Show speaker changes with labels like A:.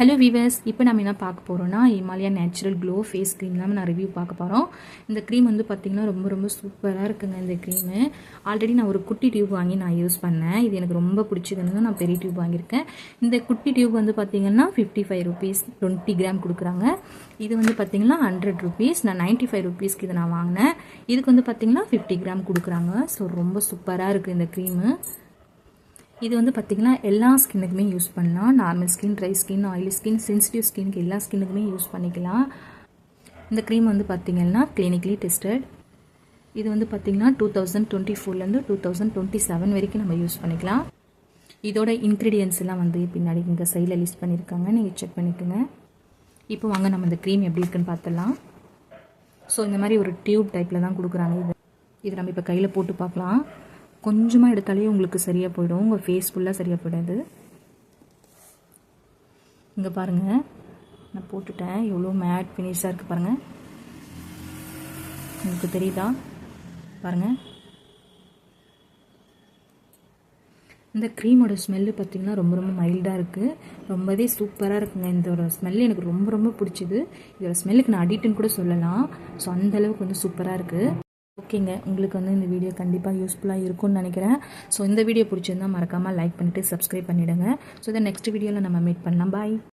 A: Hello viewers, இப்போ நம்ம என்ன பார்க்க போகிறோம்னா Himalaya natural glow face cream தான் நான் ரிவ்யூ பார்க்க போகிறோம். இந்த க்ரீம் வந்து பார்த்திங்கன்னா ரொம்ப ரொம்ப சூப்பராக இருக்குங்க. இந்த க்ரீமு ஆல்ரெடி நான் ஒரு குட்டி டியூப் வாங்கி நான் யூஸ் பண்ணேன். இது எனக்கு ரொம்ப பிடிச்சதுன்னு நான் பெரிய டியூப் வாங்கியிருக்கேன். இந்த குட்டி டியூப் வந்து பார்த்திங்கன்னா 55 ருபீஸ் 20 கிராம் கொடுக்குறாங்க. இது வந்து பார்த்திங்கன்னா 100 ருபீஸ். நான் 95 ருபீஸ்க்கு இதை நான் வாங்கினேன். இதுக்கு வந்து பார்த்திங்கன்னா 50 கிராம் கொடுக்குறாங்க. ஸோ ரொம்ப சூப்பராக இருக்குது இந்த க்ரீமு. இது வந்து பார்த்திங்கன்னா எல்லா ஸ்கின்னுக்குமே யூஸ் பண்ணலாம். Normal skin, dry skin, oily skin, sensitive ஸ்கின்க்கு எல்லா ஸ்கின்னுக்குமே யூஸ் பண்ணிக்கலாம். இந்த க்ரீம் வந்து பார்த்திங்கன்னா கிளினிக்கலி டெஸ்டட். இது வந்து பார்த்திங்கன்னா 2024லேருந்து 2027 வரைக்கும் நம்ம யூஸ் பண்ணிக்கலாம். இதோட இன்க்ரீடியன்ஸ் எல்லாம் வந்து பின்னாடி இந்த சைடில் லிஸ்ட் பண்ணியிருக்காங்க, நீங்கள் செக் பண்ணிக்கோங்க. இப்போ வாங்க நம்ம இந்த க்ரீம் எப்படி இருக்குன்னு பார்த்துடலாம். ஸோ இந்த மாதிரி ஒரு டியூப் டைப்பில் தான் கொடுக்குறாங்க. இது நம்ம இப்போ கையில் போட்டு பார்க்கலாம். கொஞ்சமாக எடுத்தாலே உங்களுக்கு சரியாக போயிடும், உங்கள் ஃபேஸ் ஃபுல்லாக சரியாக போயிடாது. இங்கே பாருங்கள், நான் போட்டுட்டேன். எவ்வளோ மேட் ஃபினிஷாக இருக்குது பாருங்கள். உங்களுக்கு தெரியுதா பாருங்கள். இந்த க்ரீமோட ஸ்மெல்லு பார்த்திங்கன்னா ரொம்ப ரொம்ப மைல்டாக இருக்குது. ரொம்பவே சூப்பராக இருக்குங்க. இந்த ஒரு ஸ்மெல் எனக்கு ரொம்ப ரொம்ப பிடிச்சிது. இதோட ஸ்மெல்லுக்கு நான் அடிக்ட்டுன்னு கூட சொல்லலாம். ஸோ அந்தளவுக்கு வந்து சூப்பராக இருக்குது. ஓகேங்க, உங்களுக்கு வந்து இந்த வீடியோ கண்டிப்பாக யூஸ்ஃபுல்லாக இருக்கும்னு நினைக்கிறேன். ஸோ இந்த வீடியோ பிடிச்சிருந்தால் மறக்காமல் லைக் பண்ணிவிட்டு சப்ஸ்கிரைப் பண்ணிவிடுங்க. ஸோ இதை நெக்ஸ்ட் வீடியோவில் நம்ம மீட் பண்ணலாம். பாய்.